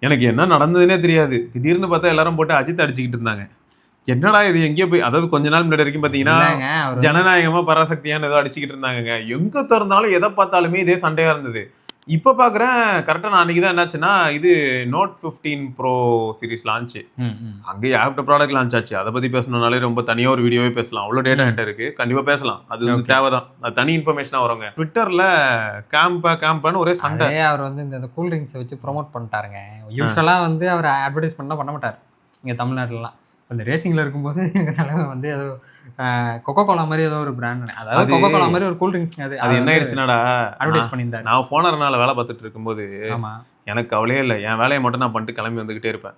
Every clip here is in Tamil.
எனக்கு என்ன நடந்ததுன்னே தெரியாது. திடீர்னு பார்த்தா எல்லாரும் போட்டு அஜித் அடிச்சுக்கிட்டு இருந்தாங்க. என்னடா இது எங்கேயோ போய் அதாவது கொஞ்ச நாள் முன்னாடி வரைக்கும் பார்த்தீங்கன்னா, ஜனநாயகமா பராசக்தியான்னு ஏதோ அடிச்சுக்கிட்டு இருந்தாங்கங்க. எங்க திறந்தாலும் எதை பார்த்தாலுமே இதே சண்டையா இருந்தது. இப்ப பாக்குறேன் கரெக்டா நான் அன்னைக்கு தான் என்னாச்சுன்னா இது நோட் 15 ப்ரோ சீரிஸ் லான்ச். அங்கே ஏகப்பட்ட ப்ராடக்ட் லான்ச் ஆச்சு. அதை பத்தி பேசணும்னாலே ரொம்ப தனியா ஒரு வீடியோவே பேசலாம். அவ்வளோ டேட்டா என்கிட்ட இருக்கு. கண்டிப்பா பேசலாம். அது வந்து தேவைதான். அது தனி இன்ஃபர்மேஷனா வருங்க. ட்விட்டர்ல கேம்பான்னு ஒரே சண்டை. அவர் வந்து இந்த கூல் ட்ரிங்க்ஸ் வச்சு ப்ரொமோட் பண்ணிட்டாருங்க. யூஸ்வலா வந்து அவர் அட்வர்டைஸ்மெண்ட் பண்ண மாட்டார் இங்க தமிழ்நாட்டுலலாம். அந்த ரேசிங்ல இருக்கும்போது எங்க தலைமை வந்து ஏதோ கொக்கோ கோலா மாதிரி ஏதோ ஒரு பிராண்ட், அதாவது கொக்கோ கோலா மாதிரி ஒரு கூல் ட்ரிங்க்ஸ் அது என்ன ஆயிடுச்சுனாடா அட்வர்டைஸ் பண்ணியிருந்தாரு. நான் ஃபோனர்னால வேலை பார்த்துட்டு இருக்கும்போது எனக்கு கவலையே இல்லை. என் வேலையை மட்டும் நான் பண்ணிட்டு கிளம்பி வந்துகிட்டே இருப்பேன்.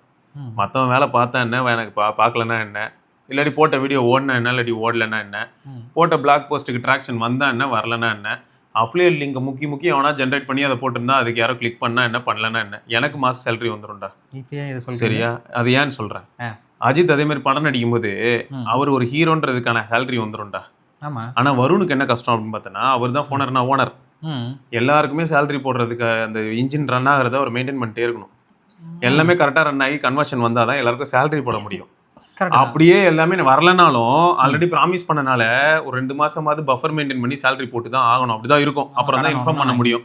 மற்றவன் வேலை பார்த்தா என்ன, எனக்கு பார்க்கலன்னா என்ன, இல்லாட்டி போட்ட வீடியோ ஓடனா என்ன, இல்லாட்டி ஓடலன்னா என்ன, போட்ட பிளாக் போஸ்ட்டுக்கு ட்ராக்ஷன் வந்தா என்ன, வரலன்னா என்ன, அஃபிலியேட் லிங்க் முக்கிய எவனா ஜென்ரேட் பண்ணி அதை போட்டிருந்தா அதுக்கு யாரோ கிளிக் பண்ணா என்ன, பண்ணலன்னா என்ன, எனக்கு மாசம் சேலரி வந்துடும்டா. சரியா? அது ஏன்னு சொல்றேன். அஜித் அதே மாதிரி படம் நடிக்கும் போது அவர் ஒரு ஹீரோன்றதுக்கான சேலரி வந்துடும்டா. ஆனா வருணுக்கு என்ன கஷ்டம் அப்படின்னு பார்த்தோன்னா, அவர் தான் ஃபோனர்னா ஓனர். எல்லாருக்குமே சேலரி போடுறதுக்கு அந்த இன்ஜின் ரன் ஆகிறத அவர் மெயின்டைன் பண்ணிட்டே இருக்கணும். எல்லாமே கரெக்டாக ரன் ஆகி கன்வர்ஷன் வந்தால் தான் எல்லாருக்கும் சேலரி போட முடியும். அப்படியே எல்லாமே வரலனாலும் ஆல்ரெடி ப்ராமிஸ் பண்ணனால ஒரு 2 மாசமாவது பஃபர் மெயின்டைன் பண்ணி சேலரி போட்டு தான் ஆகணும். அப்படிதான் இருக்கும். அப்புறம் தான் இன்ஃபார்ம் பண்ண முடியும்.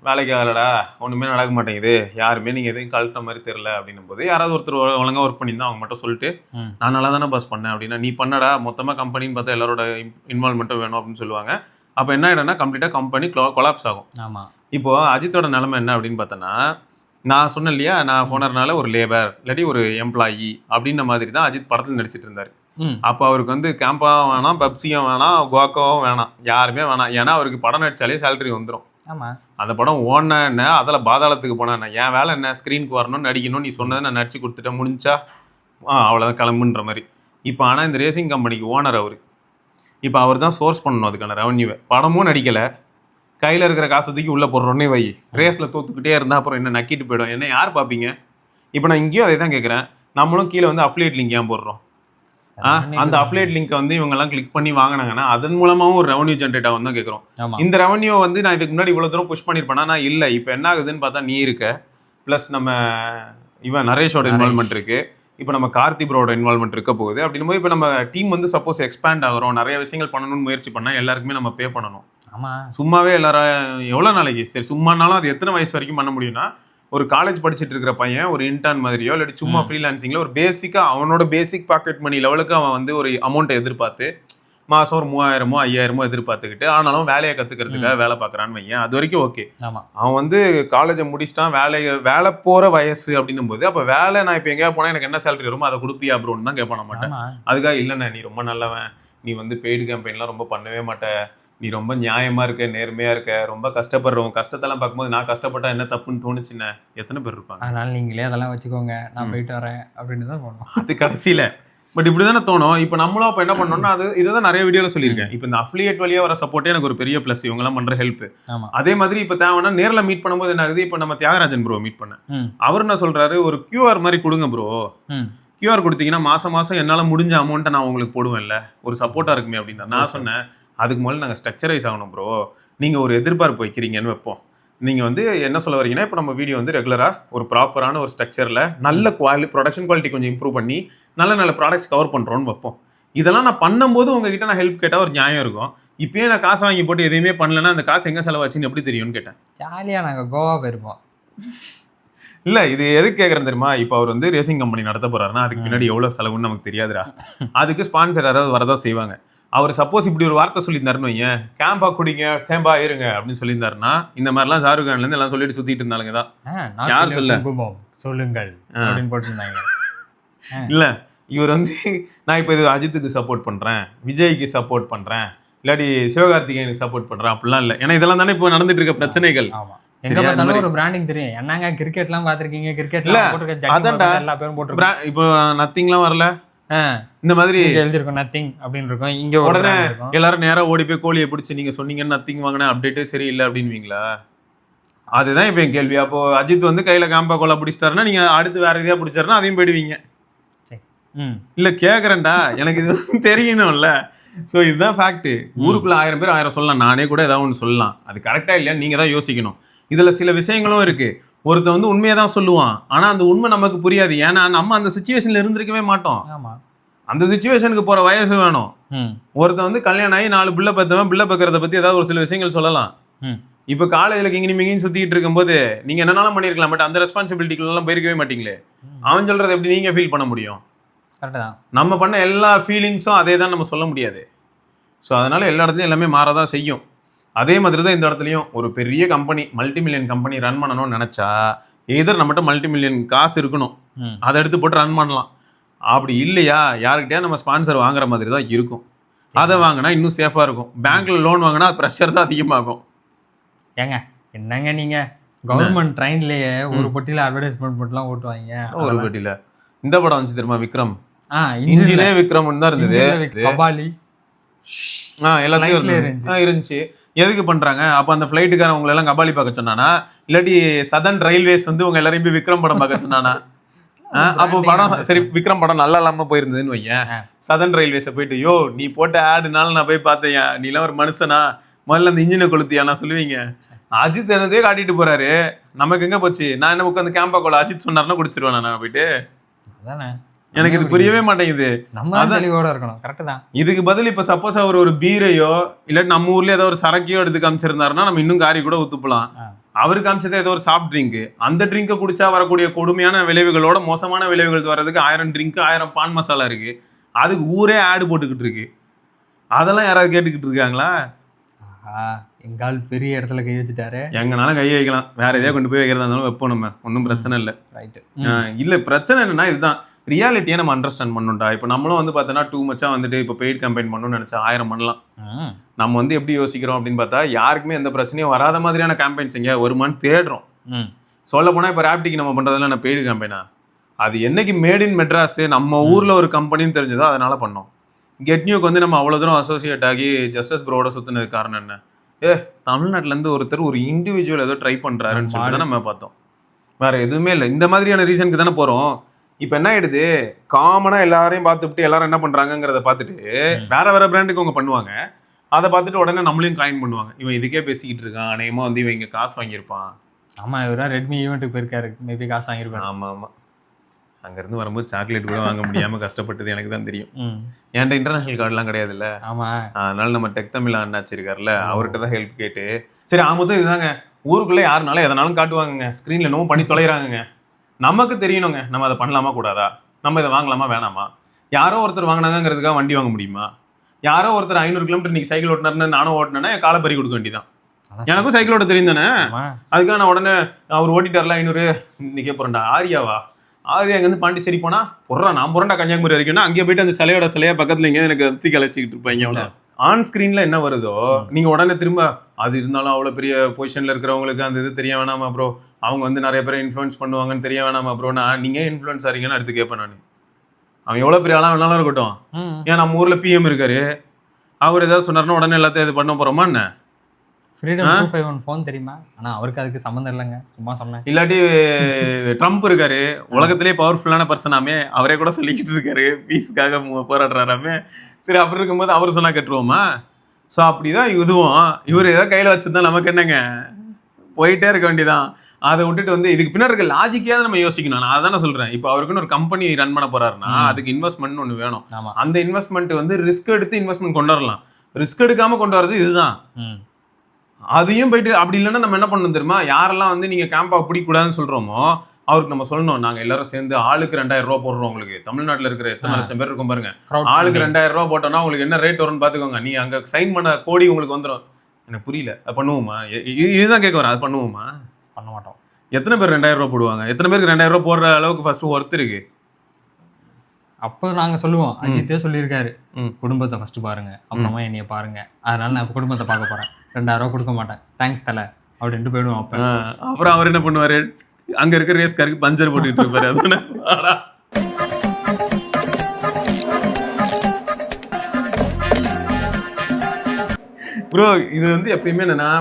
வேலைக்கு ஆகலடா, ஒண்ணுமே நடக்க மாட்டேங்குது, யாருமே நீங்க எதையும் கழட்ட மாதிரி தெரியல அப்படின்னும் போது யாராவது ஒருத்தர் ஒழுங்கா ஒர்க் பண்ணியிருந்தா அவங்க மட்டும் சொல்லிட்டு நான் நல்லா தானே பாஸ் பண்ணேன் அப்படின்னா, நீ பண்ணடா மொத்தமா கம்பெனின்னு பார்த்தா எல்லாரோட இன்வால்மெண்ட்டும் வேணும் அப்படின்னு சொல்லுவாங்க. அப்ப என்ன ஆயிடும்னா கம்ப்ளீட்டா கம்பெனி கொலாப்ஸ் ஆகும். இப்போ அஜித்தோட நிலைமை என்ன அப்படின்னு பார்த்தோன்னா, நான் சொன்னேன் இல்லையா, நான் போனதுனால ஒரு லேபர் இல்லாட்டி ஒரு எம்ப்ளாயி அப்படின்ற மாதிரி தான் அஜித் படத்தில் நடிச்சிட்டு இருந்தாரு. அப்போ அவருக்கு வந்து கேம்பாவும் வேணாம், பப்சியும் வேணாம், கோக்காவும் வேணாம், யாருமே வேணாம். ஏன்னா அவருக்கு படம் நடிச்சாலே சேலரி வந்துடும். அந்த படம் ஓடனா என்ன, அதில் பாதாளத்துக்கு போனா என்ன, என் வேலை என்ன, ஸ்க்ரீனுக்கு வரணும், நடிக்கணும், நீ சொன்னதை நான் நடிச்சு கொடுத்துட்டேன், முடிஞ்சா அவ்வளோதான் கிளம்புன்ற மாதிரி. இப்போ ஆனால் இந்த ரேசிங் கம்பெனிக்கு ஓனர் அவர். இப்போ அவர் தான் சோர்ஸ் பண்ணணும் அதுக்கான ரெவன்யூவை. படமும் நடிக்கலை, கையில் இருக்கிற காசத்துக்கு உள்ளே போடுறோன்னே வை, ரேஸில் தோத்துக்கிட்டே இருந்தால் அப்புறம் என்ன நக்கிட்டு போயிடும், என்ன யார் பார்ப்பீங்க? இப்போ நான் இங்கேயும் அதே தான் கேட்குறேன். நம்மளும் கீழே வந்து அஃபிலியேட் லிங்க் ஏன் போடுறோம்? அந்த அஃபிலியேட் லிங்க்கை வந்து இவங்கெல்லாம் கிளிக் பண்ணி வாங்கினாங்கன்னா அதன் மூலமாகவும் ஒரு ரெவன்யூ ஜென்ரேட் ஆகும் தான் கேட்குறோம். இந்த ரெவன்யூ வந்து நான் இதுக்கு முன்னாடி இவ்வளோ தூரம் புஷ் பண்ணியிருப்பேன்னா நான் இல்லை. இப்போ என்ன ஆகுதுன்னு பார்த்தா நீ இருக்க, ப்ளஸ் நம்ம இவன் நரேஷோட இன்வால்மெண்ட் இருக்குது, இப்போ நம்ம கார்த்தி ப்ரோட இன்வால்மெண்ட் இருக்க போகுது. அப்படின்னும் போது இப்போ நம்ம டீம் வந்து சப்போஸ் எக்ஸ்பேண்ட் ஆகிறோம், நிறைய விஷயங்கள் பண்ணணும்னு முயற்சி பண்ணால் எல்லாருக்குமே நம்ம பே பண்ணணும். சும்மாவே எல்லாரும் எவ்வளோ நாளைக்கு சரி சும்மானாலும் அது எத்தனை வயசு வரைக்கும் பண்ண முடியும்னா, ஒரு காலேஜ் படிச்சுட்டு இருக்கிற பையன் ஒரு இன்டர்ன் மாதிரியோ இல்லாட்டி சும்மா ஃப்ரீலான்சிங்ல ஒரு பேசிக்காக அவனோட பேசிக் பாக்கெட் மணி லெவலுக்கு அவன் வந்து ஒரு அமௌண்ட்டை எதிர்பார்த்து மாதம் ஒரு 3000மோ 5000மோ எதிர்பார்த்துக்கிட்டு ஆனாலும் வேலையை கற்றுக்கிறதுக்காக வேலை பார்க்குறான்னு வையன், அது வரைக்கும் ஓகே. அவன் வந்து காலேஜை முடிச்சிட்டான், வேலை போகிற வயசு அப்படின்னும் போது அப்போ வேலை நான் இப்போ எங்கேயா போனால் எனக்கு என்ன சேலரி வருமோ அதை கொடுப்பியா அப்படின்னு தான் கேட்ப மாட்டேன். அதுக்காக இல்லைண்ணே நீ ரொம்ப நல்லவன், நீ வந்து பெய்டு கேம்பெயின்லாம் ரொம்ப பண்ணவே மாட்டேன், நீ ரொம்ப நியாயமா இருக்க, நேர்மையா இருக்க, ரொம்ப கஷ்டப்படுறோம், கஷ்டத்தெல்லாம் பார்க்கும்போது நான் கஷ்டப்பட்டா என்ன தப்புன்னு தோணுச்சுன்னு எத்தனை பேர் இருப்பாங்க. அதனால நீங்களே அதெல்லாம் வச்சுக்கோங்க, நான் போயிட்டு வரேன் அப்படின்னு தான் போனோம். அது கடைசியில பட் இப்படி தானே தோணும். இப்போ நம்மளும் அப்போ என்ன பண்ணோம்னா, அது இதை தான் நிறைய வீடியோவில் சொல்லியிருக்கேன். இப்போ இந்த அஃபிலியேட் வழியாக வர சப்போர்ட்டே எனக்கு ஒரு பெரிய ப்ளஸ், இவங்கெல்லாம் பண்ணுற ஹெல்ப். அதே மாதிரி இப்போ தேவைன்னா நேரில் மீட் பண்ணும்போது என்ன ஆகுது, இப்போ நம்ம தியாகராஜன் ப்ரோ மீட் பண்ணேன், அவர் என்ன சொல்றாரு, ஒரு QR மாதிரி கொடுங்க ப்ரோ, QR கொடுத்தீங்கன்னா மாசம் மாசம் என்னால் முடிஞ்ச அமௌண்ட்டை நான் உங்களுக்கு போடுவேன்ல, ஒரு சப்போர்ட்டாக இருக்குமே அப்படின்னா. நான் சொன்னேன் அதுக்கு முதல்ல நாங்கள் ஸ்ட்ரக்சரைஸ் ஆகணும் ப்ரோ, நீங்கள் ஒரு எதிர்பார்ப்பு வைக்கிறீங்கன்னு வைப்போம். நீங்கள் வந்து என்ன சொல்ல வரீங்கன்னா, இப்போ நம்ம வீடியோ வந்து ரெகுலராக ஒரு ப்ராப்பரான ஒரு ஸ்ட்ரக்சரில் நல்ல ப்ரொடக்ஷன் குவாலிட்டி கொஞ்சம் இம்ப்ரூவ் பண்ணி நல்ல நல்ல ப்ராடக்ட்ஸ் கவர் பண்ணுறோன்னு வைப்போம். இதெல்லாம் நான் பண்ணும்போது உங்ககிட்ட நான் ஹெல்ப் கேட்டால் ஒரு நியாயம் இருக்கும். இப்போயே நான் காசு வாங்கி போட்டு எதையுமே பண்ணலன்னா அந்த காசு எங்கே செலவாச்சுன்னு எப்படி தெரியும்னு கேட்டேன். ஜாலியாக நாங்கள் கோவா போயிருப்போம். இல்லை இது எதுக்கு கேட்குறேன் தெரியுமா, இப்போ அவர் வந்து ரேசிங் கம்பெனி நடத்த போகிறாருன்னா அதுக்கு பின்னாடி எவ்வளோ செலவுன்னு நமக்கு தெரியாதுடா. அதுக்கு ஸ்பான்சர் யாராவது வரதான் செய்வாங்க. அவர் சப்போஸ் இப்படி ஒரு வார்த்தை சொல்லியிருந்தாருன்னு வையன், கேம்பா குடிங்க கேம்பா இருங்க அப்படின்னு சொல்லியிருந்தாருன்னா இந்த மாதிரிலாம் ஷாருக் கான்லேருந்து எல்லாம் சொல்லிட்டு சுற்றிட்டு இருந்தாலுங்க தான். யார் சொல்லுங்கள் போட்டுருந்தாங்க. இல்லை இவர் வந்து நான் இப்போ இது அஜித்துக்கு சப்போர்ட் பண்ணுறேன், விஜய்க்கு சப்போர்ட் பண்ணுறேன், இல்லாட்டி சிவகார்த்திகேயனுக்கு சப்போர்ட் பண்ணுறேன் அப்படிலாம் இல்லை. ஏன்னா இதெல்லாம் தானே இப்போ நடந்துட்டு இருக்க பிரச்சனைகள். ஒரு பிராண்டிங் தெரியும். என்னங்க கிரிக்கெட்லாம் பார்த்துருக்கீங்க, கிரிக்கெட்ல எல்லா பேரும் போட்டு இப்போ நத்திங்லாம் வரல, இந்த மாதிரி எழுதிருக்கும் நத்திங் அப்படின்னு இருக்கும். இங்க உடனே எல்லாரும் நேரா ஓடி போய் கோழியை பிடிச்சி நீங்க சொன்னீங்கன்னு நத்திங் வாங்கின அப்டேட்டே சரியில்லை அப்படின்வீங்களா? அதுதான் இப்போ என் கேள்வி. அப்போ அஜித் வந்து கையில காம்பா கோலா பிடிச்சிட்டாருன்னா நீங்க அடுத்து வேற எதையா பிடிச்சாருன்னா அதையும் போயிடுவீங்க. இல்ல கேக்குறேன்டா, எனக்கு இது தெரியணும்ல. ஸோ இதுதான் ஃபேக்ட். ஊருக்குள்ள 1000 பேர் 1000 சொல்லலாம், நானே கூட ஏதாவது ஒன்று சொல்லலாம். அது கரெக்டா இல்லையா நீங்க தான் யோசிக்கணும். இதுல சில விஷயங்களும் இருக்கு. ஒருத்தன் வந்து உண்மையை தான் சொல்லுவான், ஆனா அந்த உண்மை நமக்கு புரியாது. ஏன்னா நம்ம அந்த சுச்சுவேஷன்ல இருந்திருக்கவே மாட்டோம். ஆமா. அந்த சுச்சுவேஷனுக்கு போற வயசு வேணும். ஒருத்தன் வந்து கல்யாணம் ஆகி 4 பிள்ளை பெற்றவன் பிள்ளை பெக்கிறத பத்தி ஏதாவது ஒரு சில விஷயங்கள் சொல்லலாம். இப்ப காலேஜ்ல கிங்கினி மிங்கின்னு சுத்திட்டு இருக்கும்போது நீங்க என்னன்னாலும் பண்ணிருக்கலாம், பட் அந்த ரெஸ்பான்சிபிலிட்டிக்குள்ள போயிருக்கவே மாட்டீங்களே. அவன் சொல்றது எப்படி நீங்க ஃபீல் பண்ண முடியும்? நம்ம பண்ண எல்லா ஃபீலிங்ஸும் அதே தான் நம்ம சொல்ல முடியாது. ஸோ அதனால எல்லா இடத்துலையும் எல்லாமே மாறதான் செய்யும். அதே மாதிரி தான் இந்த இடத்துலையும் ஒரு பெரிய company, multi million company run பண்ணணும்னு நினைச்சா எதர் நம்மகிட்ட மல்டி மில்லியன் காசு இருக்கணும், அதை எடுத்து போட்டு ரன் பண்ணலாம். அப்படி இல்லையா யாருக்கிட்டே நம்ம ஸ்பான்சர் வாங்குற மாதிரி தான் இருக்கும். அதை வாங்கினா இன்னும் சேஃபாக இருக்கும். பேங்க்ல லோன் வாங்கினா ப்ரெஷர் தான் அதிகமாகும். ஏங்க என்னங்க நீங்க கவர்மெண்ட் ட்ரெயின்லயே ஒரு பொட்டியில அட்வர்டைஸ்மெண்ட் போட்டுலாம் ஓட்டுவாங்க. ஒரு பொட்டியில இந்த படம் வந்துச்சு தெரியுமா, விக்ரம் இன்ஜினே விக்ரம்னு தான் இருந்தது. கபாலி எல்லாத்தையும் இருந்துச்சு. எதுக்கு பண்றாங்க? அப்ப அந்த ஃபிளைட்டுக்காரன் உங்களை எல்லாம் கபாலி பார்க்க சொன்னானா, இல்லாட்டி சதர்ன் ரயில்வேஸ் வந்து உங்க எல்லாரையும் போய் விக்ரம் படம் பார்க்க சொன்னானா? அப்போ படம் சரி, விக்ரம் படம் நல்லா இல்லாம போயிருந்ததுன்னு வையேன், சதர்ன் ரயில்வேஸை போயிட்டு யோ நீ போட்ட ஆடுனால நான் போய் பார்த்தேன், நீ எல்லாம் ஒரு மனுஷனா, முதல்ல அந்த இன்ஜினை கொளுத்தியா சொல்லுவீங்க. அஜித் என்னதே காட்டிட்டு போறாரு, நமக்கு எங்க போச்சு? நான் என்ன உட்காந்து கேம்பா கோல அஜித் சொன்னார்னா குடிச்சிருவேன் நான் போயிட்டு. எனக்கு இது புரியவே மாட்டேங்குது. இதுக்கு பதில் இப்ப சப்போஸ் அவர் ஒரு பீரையோ இல்லாட்டி நம்ம ஊர்ல ஏதோ ஒரு சரக்கையோ எடுத்து காமிச்சிருந்தாருன்னா நம்ம இன்னும் காரி கூட ஒத்துப்பலாம். அவரு காமிச்சதே ஏதோ ஒரு சாஃப்ட் ட்ரிங்க், அந்த ட்ரிங்கை குடிச்சா வரக்கூடிய கொடுமையான விளைவுகளோட மோசமான விளைவுகள் வர்றதுக்கு 1000 ட்ரிங்க் 1000 பான் மசாலா இருக்கு. அதுக்கு ஊரே ஆடு போட்டுக்கிட்டு இருக்கு. அதெல்லாம் யாராவது கேட்டுக்கிட்டு இருக்காங்களா? எங்கால் பெரிய இடத்துல கை வச்சுட்டாரு. எங்கனாலும் கை வைக்கலாம், வேற எதையா கொண்டு போய் வைக்கிறதா இருந்தாலும் வைப்போம், நம்ம ஒன்றும் பிரச்சனை இல்லை. இல்ல பிரச்சனை என்னன்னா இதுதான், ரியாலிட்டியை நம்ம அண்டர்ஸ்டாண்ட் பண்ணணும்டா. இப்போ நம்மளும் வந்து பார்த்தோன்னா டூ மச்சா வந்துட்டு இப்போ பெய்ட் கம்பெயின் பண்ணணும்னு நினைச்சா 1000 பண்ணலாம். நம்ம வந்து எப்படி யோசிக்கிறோம் அப்படின்னு பார்த்தா, யாருக்குமே எந்த பிரச்சனையும் வராத மாதிரியான கேம்பெயின்ஸ் எங்க வருமானு தேடுறோம். சொல்ல போனா இப்போ ராப்டிக்கு நம்ம பண்றதெல்லாம் நான் பெய்டு கேம்பெயினா, அது என்னைக்கு மேட் இன் மெட்ராஸ் நம்ம ஊர்ல ஒரு கம்பெனின்னு தெரிஞ்சதோ அதனால பண்ணோம். கெட் நியூக்கு வந்து நம்ம அவ்வளோ தூரம் அசோசியேட் ஆகி ஜஸ்டிஸ் ப்ரோட சுத்தினது காரணம் என்ன? தமிழ்நாட்டுல இருந்து ஒருத்தர் ஒரு இண்டிவிஜுவல் ஏதோ ட்ரை பண்றாருன்னு சொல்லிட்டு நம்ம பார்த்தோம். வேற எதுவுமே இல்லை. இந்த மாதிரியான ரீசனுக்கு தானே போறோம். இப்ப என்ன ஆயிடுது, காமனா எல்லாரையும் பார்த்துட்டு எல்லாரும் என்ன பண்றாங்கிறத பார்த்துட்டு வேற வேற பிராண்டுக்கு அவங்க பண்ணுவாங்க. அதை பார்த்துட்டு உடனே நம்மளையும் காயின் பண்ணுவாங்க. இவன் இதுக்கே பேசிக்கிட்டு இருக்கான், அநேகமா வந்து இவன் இங்க காசு வாங்கியிருப்பான். ஆமா, இவரா ரெட்மி ஈவெண்ட்டுக்கு போயிருக்காரு, மேபி காசு வாங்கியிருப்பாரு. ஆமா ஆமா, அங்கேருந்து வரும்போது சாக்லேட் கூட வாங்க முடியாமல் கஷ்டப்பட்டது எனக்கு தான் தெரியும். என்கிட்ட இன்டர்நேஷனல் கார்டுலாம் கிடையாது இல்லை. ஆமாம், அதனால நம்ம டெக் தமிழ் அண்ணாச்சி இருக்கார்ல, அவர்கிட்ட தான் ஹெல்ப் கேட்டு சரி ஆமத்தும் இதுதாங்க, ஊருக்குள்ளே யாருனாலும் எதனாலும் காட்டுவாங்கங்க, ஸ்க்ரீனில் என்னவோ பண்ணி தொலைகிறாங்கங்க. நமக்கு தெரியணுங்க நம்ம அதை பண்ணலாமா கூடாதா, நம்ம இதை வாங்கலாமா வேணாமா. யாரோ ஒருத்தர் வாங்கினாங்கிறதுக்காக வண்டி வாங்க முடியுமா? யாரோ ஒருத்தர் 500 கிலோமீட்டர் இன்னைக்கு சைக்கிள் ஓட்டினார்னு நானும் ஓட்டினேன்னா என் காலை பறி கொடுக்க வேண்டியதான். எனக்கும் சைக்கிள் ஓட்ட தெரியும் தானே, அதுக்காக நான் உடனே அவர் ஓட்டிட்டார்ல 500 இன்னைக்கே போறேன்டா. ஆரியாவா? ஆரியா இங்கேருந்து பாண்டிச்சேரி போனா பொறா நான் போறேன்டா கன்னியாகுமரி வரைக்கும்னா அங்கே போயிட்டு அந்த சிலையோட சிலையா பக்கத்துல இங்கே எனக்கு தத்தி கழிச்சிக்கிட்டு இருப்பாங்க. அவ்வளோ ஆன் ஸ்கிரீன்ல என்ன வருதோ நீங்க உடனே திரும்ப அது இருந்தாலும் அவ்வளோ பெரிய பொசிஷன்ல இருக்கிறவங்களுக்கு அந்த இது தெரிய வேணாமா ப்ரோ, அவங்க வந்து நிறைய பேரை இன்ஃப்ளூயன்ஸ் பண்ணுவாங்கன்னு தெரிய வேணாமா ப்ரோ, நான் நீங்க இன்ஃப்ளூயன்ஸ் ஆறீங்கன்னு அடுத்து கேட்பேன் நான். அவன் எவ்வளோ பெரிய ஆளாக வேணாலும் இருக்கட்டும், ஏன் நம்ம ஊர்ல பிஎம் இருக்காரு, அவர் ஏதாவது சொன்னார்னா உடனே எல்லாத்தையும் இது பண்ண போறோமா என்ன? ஃப்ரீடம் 251 ஃபோன் தெரியுமா? ஆனா அவருக்கு அதுக்கு சம்மந்தம் இல்லைங்க, சும்மா சொன்னேன். இல்லாட்டி ட்ரம்ப் இருக்காரு, உலகத்திலே பவர்ஃபுல்லான பர்சனாமே, அவரே கூட சொல்லிக்கிட்டு இருக்காரு பீஸுக்காக போராடுறாராமே. சரி அப்படி இருக்கும்போது அவர் சொன்னா கட்டுருவோமா? ஸோ அப்படிதான் இதுவும், இவர் ஏதாவது கையில் வச்சுருந்தா நமக்கு என்னங்க, போயிட்டே இருக்க வேண்டியதான். அதை விட்டுட்டு வந்து இதுக்கு பின்னாடி இருக்க லாஜிக்கையாவது நம்ம யோசிக்கணும். நான் அதான் சொல்றேன், இப்போ அவருக்குன்னு ஒரு கம்பெனி ரன் பண்ண போறாருன்னா அதுக்கு இன்வெஸ்ட்மெண்ட் ஒன்று வேணும். அந்த இன்வெஸ்ட்மெண்ட் வந்து ரிஸ்க் எடுத்து இன்வெஸ்ட்மெண்ட் கொண்டு வரலாம், ரிஸ்க் எடுக்காம கொண்டு வரது இதுதான். அதையும் போயிட்டு அப்படி இல்லைன்னா நம்ம என்ன பண்ணணும் தெரியுமா, யாரெல்லாம் வந்து நீங்க கேம்பா பிடிக்கூடாதுன்னு சொல்றோமோ அவருக்கு நம்ம சொல்லணும், நாங்க எல்லாரும் சேர்ந்து ஆளுக்கு 2000 ரூபா போடுறோம். உங்களுக்கு தமிழ்நாட்டில் இருக்கிற எத்தனை லட்சம் பேர் இருக்கும் பாருங்க, ஆளுக்கு 2000 ரூபா போட்டோம்னா உங்களுக்கு என்ன ரேட் வரும்னு பாத்துக்கோங்க. நீ அங்க சைன் பண்ண கோடி உங்களுக்கு வந்துடும். எனக்கு புரியல, அது பண்ணுவோமா? இதுதான் கேட்க வரேன், அது பண்ணுவோமா? பண்ண மாட்டோம். எத்தனை பேர் 2000 ரூபா போடுவாங்க? எத்தனை பேருக்கு 2000 ரூபா போடுற அளவுக்கு ஃபர்ஸ்ட் ஒர்த் இருக்கு? அப்போ நாங்க சொல்லுவோம், அஜித்தே சொல்லியிருக்காரு, குடும்பத்தை ஃபர்ஸ்ட் பாருங்க அப்புறமா என்னைய பாருங்க. அதனால நான் குடும்பத்தை பார்க்க போறேன், 2000 ரூபா கொடுக்க மாட்டேன், தேங்க்ஸ் தலை அப்படின்ட்டு போயிடுவோம். அப்புறம் அவர் என்ன பண்ணுவாரு, அங்க இருக்கிற ரேஸ்காருக்கு பஞ்சர் போட்டுட்டு இருப்பாரு. ப்ரோ இது வந்து எப்பயுமே என்னன்னா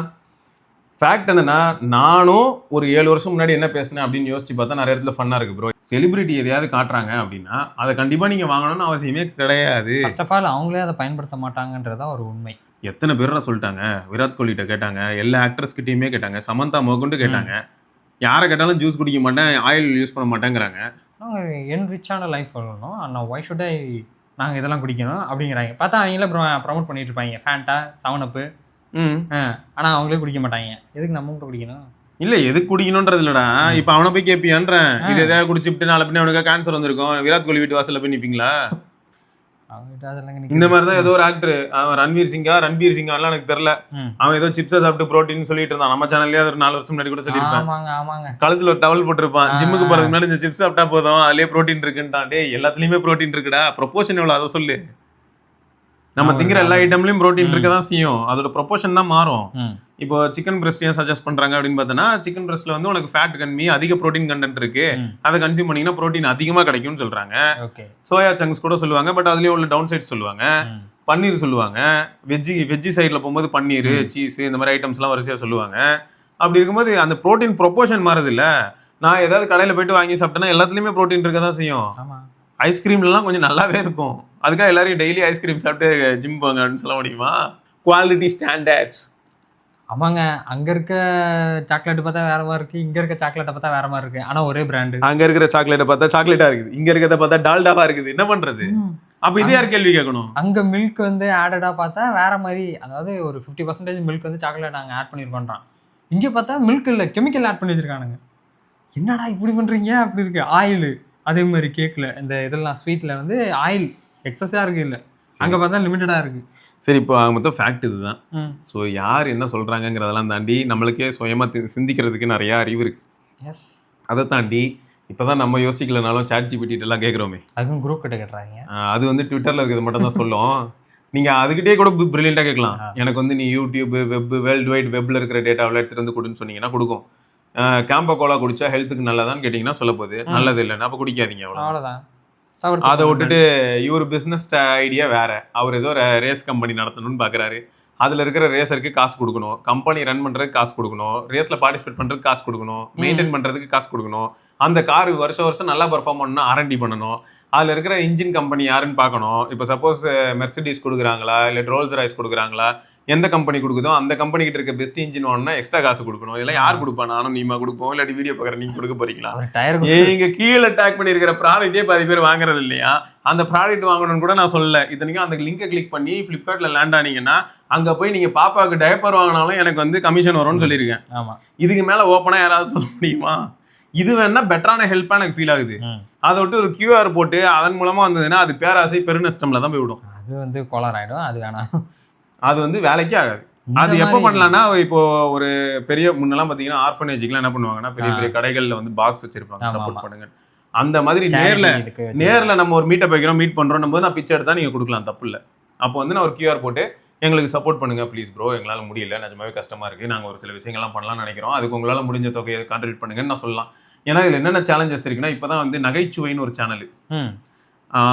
ஃபேக்ட் என்னன்னா, நானும் ஒரு 7 வருஷம் முன்னாடி என்ன பேசினேன் அப்படின்னு யோசிச்சு பார்த்தா நிறைய இடத்துல ஃபன்னா இருக்கு ப்ரோ. செலிபிரிட்டி எதையாவது காட்டுறாங்க அப்படின்னா அதை கண்டிப்பா நீங்க வாங்கணும்னு அவசியமே கிடையாது. ஃபர்ஸ்ட் ஆஃப் ஆல் அவங்களே அதை பயன்படுத்த மாட்டாங்கன்றதா ஒரு உண்மை. எத்தனை பேர் சொல்லிட்டாங்க, விராட் கோலிட்ட கேட்டாங்க, எல்லா ஆக்டர்ஸ் கிட்டயுமே கேட்டாங்க, சமந்தா மோகன்ட்டு கேட்டாங்க, யாரை கேட்டாலும் ஜூஸ் குடிக்க மாட்டேன், ஆயில் யூஸ் பண்ண மாட்டேங்கிறாங்க. என் ரிச்சான லைஃப் வரணும், ஆனால் ஒய் ஷுட் ஐ நாங்கள் இதெல்லாம் குடிக்கணும் அப்படிங்கிறாங்க. பார்த்தா அவங்களே ப்ரமோட் பண்ணிட்டு இருப்பாங்க, ஃபேண்டா 7 ஆனால் அவங்களே குடிக்க மாட்டாங்க. எதுக்கு நம்ம மட்டும் குடிக்கணும்? இல்ல எதுக்கு குடிக்கணும்ன்றது இல்லடா. இப்ப அவனை போய் கேட்பியான்றேன், இது எதாவது குடிச்சுட்டு நாளை பின்ன அவனுக்கு கேன்சர் வந்திருக்கும், விராட் கோலி வீட்டு வாசல்ல போய் நிப்பீங்களா? இந்த மாதிரிதான் ஏதோ ஒரு ஆக்டர், அவன் ரன்பீர் சிங்கா எல்லாம் எனக்கு தெரியல, அவன் ஏதோ சிப்ஸை சாப்பிட்டு ப்ரோட்டீன் சொல்லிட்டு இருந்தான். நம்ம சேனல்லேயே ஒரு 4 வருஷம் முன்னாடி கூட சொல்லியிருப்பான். கழுத்துல ஒரு டவல் போட்டிருப்பான், ஜிம்முக்கு போறதுக்கு முன்னாடி இந்த சிப்ஸ் சாப்பிட்டா போதும் அதுலயே ப்ரோட்டீன் இருக்குன்ட்டான். டே எல்லாத்துலயுமே ப்ரோட்டீன் இருக்குடா, ப்ரொபோஷன் எவ்வளவு அதை சொல்லு. நம்ம திங்கிற எல்லா ஐட்டம்லயும் ப்ரோட்டீன் இருக்க தான் செய்யும், அதோட ப்ரொபோஷன் தான் மாறும். இப்போ சிக்கன் பிரெஸ்ட் ஏன் சஜஸ்ட் பண்றாங்க அப்படின்னு பார்த்தோன்னா, சிக்கன் பிரெஸ்ட்ல வந்து உனக்கு ஃபேட் கம்மி, அதிக ப்ரோட்டீன் கண்டென்ட் இருக்கு, அதை கன்சியூம் பண்ணீங்கன்னா ப்ரோட்டீன் அதிகமா கிடைக்கும்னு சொல்றாங்க. சோயா சங்க்ஸ் கூட சொல்லுவாங்க, பட் அதுலயே உள்ள டவுன் சைட் சொல்லுவாங்க. பன்னீர் சொல்லுவாங்க, வெஜ்ஜி சைட்ல போகும்போது பன்னீர், சீஸ் இந்த மாதிரி ஐட்டம்ஸ் எல்லாம் வரிசையா சொல்லுவாங்க. அப்படி இருக்கும்போது அந்த ப்ரோட்டீன் ப்ரொபோஷன் மாறுது இல்ல. நான் ஏதாவது கடையில போயிட்டு வாங்கி சாப்பிட்டேன்னா எல்லாத்துலயுமே ப்ரோட்டீன் இருக்க தான் செய்யும். ஐஸ்கிரீம்லாம் கொஞ்சம் நல்லாவே இருக்கும், அதுக்காக எல்லாரையும் டெய்லி ஐஸ்கிரீம் சாப்பிட்டு ஜிம் போங்க அப்படின்னு சொல்ல முடியுமா? Quality standards. ஆமாங்க, அங்க இருக்க சாக்லேட் பார்த்தா வேற மாதிரி இருக்கு, இங்க இருக்க சாக்லேட்டை பார்த்தா வேற மாதிரி இருக்கு, ஆனா ஒரே பிராண்டு. அங்க இருக்கிற சாக்லேட்டை பார்த்தா சாக்லேட்டா இருக்குது, இங்க இருக்கிறத பார்த்தா டால்டாவா இருக்குது. என்ன பண்றது? அப்ப இது யார் கேள்வி கேட்கணும்? அங்க மில்க் வந்து ஆடடா பார்த்தா வேற மாதிரி, அதாவது ஒரு 50% மில்க் வந்து சாக்லேட் நாங்க ஆட் பண்ணிருக்கோன்றான். இங்க பார்த்தா மில்க் இல்ல கெமிக்கல் ஆட் பண்ணி வச்சிருக்கானுங்க. என்னடா இப்படி பண்றீங்க? அப்படி இருக்கு. ஆயில் அதே மாதிரி கேக்ல இந்த இதெல்லாம் ஸ்வீட்ல வந்து ஆயில் எக்ஸஸா இருக்கு, இல்ல அங்க பார்த்தா லிமிட்டடா இருக்கு. சரி, இப்போ மொத்தம் ஃபேக்ட் இதுதான். ஸோ யார் என்ன சொல்றாங்கிறதெல்லாம் தாண்டி நம்மளுக்கே சுயமா சிந்திக்கிறதுக்கு நிறைய அறிவு இருக்கு. அதை தாண்டி இப்போதான் நம்ம யோசிக்கலனாலும் ChatGPT எல்லாம் கேட்குறோமே, அதுவும் குரூப் கிட்ட கேட்குறாங்க. அது வந்து ட்விட்டர்ல இருக்கிறது மட்டும் தான் சொல்லும். நீங்க அதுக்கிட்டே கூட பிரில்லியண்டா கேட்கலாம். எனக்கு வந்து நீ யூடியூப், வெப், வேர்ல்டு வைட் வெப்ல இருக்கிற டேட்டாவில் எடுத்துட்டு வந்து கொடுன்னு சொன்னீங்கன்னா கொடுக்கும். கேம்பா கோலா குடிச்சா ஹெல்த்துக்கு நல்லதான்னு கேட்டீங்கன்னா சொல்ல போகுது, நல்லது இல்லைன்னா அப்போ குடிக்காதீங்க, அவ்வளோதான். அதை விட்டுட்டு இவர் பிஸ்னஸ் ஐடியா வேற, அவர் ஏதோ ரேஸ் கம்பெனி நடத்தணும்னு பார்க்குறாரு. அதில் இருக்கிற ரேசருக்கு காசு கொடுக்கணும், கம்பெனி ரன் பண்ணுறதுக்கு காசு கொடுக்கணும், ரேஸில் பார்ட்டிசிபேட் பண்ணுறதுக்கு காசு கொடுக்கணும், மெயின்டைன் பண்ணுறதுக்கு காசு கொடுக்கணும், அந்த கார் வருஷம் நல்லா பெர்ஃபார்ம் பண்ணணும், R&D பண்ணணும், அதில் இருக்கிற இன்ஜின் கம்பெனி யாருன்னு பார்க்கணும். இப்போ சப்போஸ் மெர்சிடிஸ் கொடுக்குறாங்களா இல்லை ரோல்ஸ் ராய்ஸ் கொடுக்குறாங்களா, எந்த கம்பெனி கொடுக்குதோ அந்த கம்பெனி கிட்ட இருக்க பெஸ்ட் இன்ஜின் வாங்கினா எக்ஸ்ட்ரா காசு கொடுக்கணும். இதெல்லாம் யார் கொடுப்பா? நானும் நீமா கொடுப்போம், இல்லாட்டி வீடியோ பார்க்குற நீங்க கொடுக்க போறீங்களா? இங்க கீழே டேக் பண்ணியிருக்கிற ப்ராடக்டே பாதி பேர் வாங்குறது இல்லையா? அந்த ப்ராடக்ட் வாங்கணும்னு கூட நான் சொல்லல. இத்தனைக்கும் அந்த லிங்கை கிளிக் பண்ணி ஃப்ளிப்கார்ட்ல லேண்ட் ஆனீங்கன்னா அங்க போய் நீங்க பாப்பாவுக்கு டைப்பர் வாங்கினாலும் எனக்கு வந்து கமிஷன் வரும்னு சொல்லியிருக்கேன். இதுக்கு மேல ஓப்பனா யாராவது சொல்ல முடியுமா? இது வேணா பெட்டரான ஹெல்ப்பா எனக்கு ஃபீல் ஆகுது. அதை விட்டு ஒரு QR போட்டு அதன் மூலமா வந்ததுன்னா அது பேராசை பெருநஷ்டம்ல தான் போய் விடும். அது வந்து கோளார் ஆயிடும், அது வேணாம், அது வந்து வேலைக்கே ஆகாது. அது எப்போ பண்ணலாம்னா, இப்போ ஒரு பெரிய முன்னெல்லாம் பார்த்தீங்கன்னா ஆர்ஃபனேஜுக்குலாம் என்ன பண்ணுவாங்கன்னா, பெரிய பெரிய கடைகளில் வந்து பாக்ஸ் வச்சிருப்பாங்க, சப்போர்ட் பண்ணுங்க. அந்த மாதிரி நேரில் நம்ம ஒரு மீட்டப் வைக்கிறோம், மீட் பண்ணுறோம் போது நான் பிச்சை எடுத்தா நீங்கள் கொடுக்கலாம், தப்பு இல்லை. அப்போ வந்து நான் ஒரு QR போட்டு எங்களுக்கு சப்போர்ட் பண்ணுங்க ப்ளீஸ் ப்ரோ, எங்களால் முடியல, நிஜமாவே கஷ்டமாக இருக்குது, நாங்கள் ஒரு சில விஷயங்கள்லாம் பண்ணலாம்னு நினைக்கிறோம், அதுக்கு உங்களால் முடிஞ்ச தொகையை கான்ட்ரிபியூட் பண்ணுங்கன்னு நான் சொல்லலாம். ஏன்னா இதில் என்னென்ன சேலஞ்சஸ் இருக்குன்னா, இப்போ தான் வந்து நகைச்சுவைன்னு ஒரு சேனல்,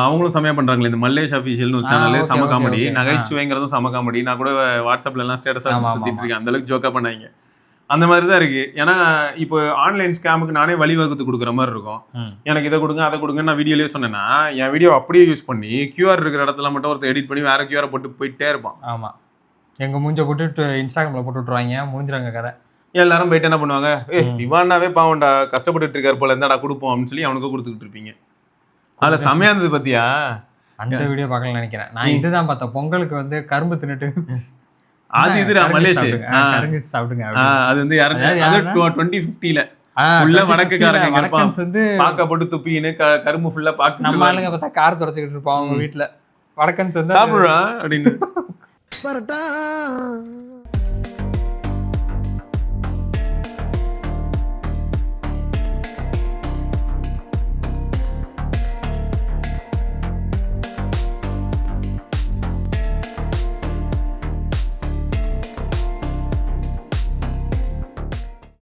அவங்களும் செமையா பண்றாங்களே, இந்த மல்லேஷ் அஃபிஷியல்னு ஒரு சேனல், சம காமெடி, நகைச்சுவைங்கிறதும் சம காமெடி. நான் கூட வாட்ஸ்அப்ல எல்லாம் ஸ்டேட்டஸ் வச்சு சுத்திட்டு இருக்கேன், அந்த அளவுக்கு ஜோக்கா பண்ணாங்க. அந்த மாதிரி தான் இருக்கு. ஏன்னா இப்போ ஆன்லைன் ஸ்கேமுக்கு நானே வழிவகுத்து கொடுக்குற மாதிரி இருக்கும். எனக்கு இதை கொடுங்க அதை கொடுங்க நான் வீடியோலேயே சொன்னேன்னா, என் வீடியோ அப்படியே யூஸ் பண்ணி QR இருக்கிற இடத்துல மட்டும் ஒருத்தர் எடிட் பண்ணி வேற QR போட்டு போயிட்டே இருப்பான். ஆமா, எங்க மூஞ்ச போட்டு இன்ஸ்டாகிராம்ல போட்டு விட்டுருவாங்க, முடிஞ்சிருங்க கதை. எல்லாரும் போயிட்டு என்ன பண்ணுவாங்க, சிவானாவே பாவண்டா கஷ்டப்பட்டு இருக்காரு போல, இருந்தாடா கொடுப்போம் அப்படின்னு சொல்லி அவனுக்கு கொடுத்துக்கிட்டு இருப்பீங்க. அதுல செமையா இருந்தது பாத்தியா? அந்த வீடியோ பார்க்கல நினைக்கிறேன். நான் இதுதான் பார்த்தேன், பொங்கலுக்கு வந்து கரும்பு தின்னுட்டு அது இதுடா மலேஷ் கரும்பு சாப்பிடுங்க. அது வந்து யாருக்கு 2050ல உள்ள வடக்குக்காரங்க வந்து பாக்க போட்டு துப்பின்னு கரும்பு ஃபுல்லா பாக்கு, நம்ம ஆளுங்க பார்த்தா கார் துடைச்சிக்கிட்டு இருப்பாங்க அவங்க வீட்டுல, வடக்கன்ஸ் வந்து சாப்பிடுறா அப்படின்னு.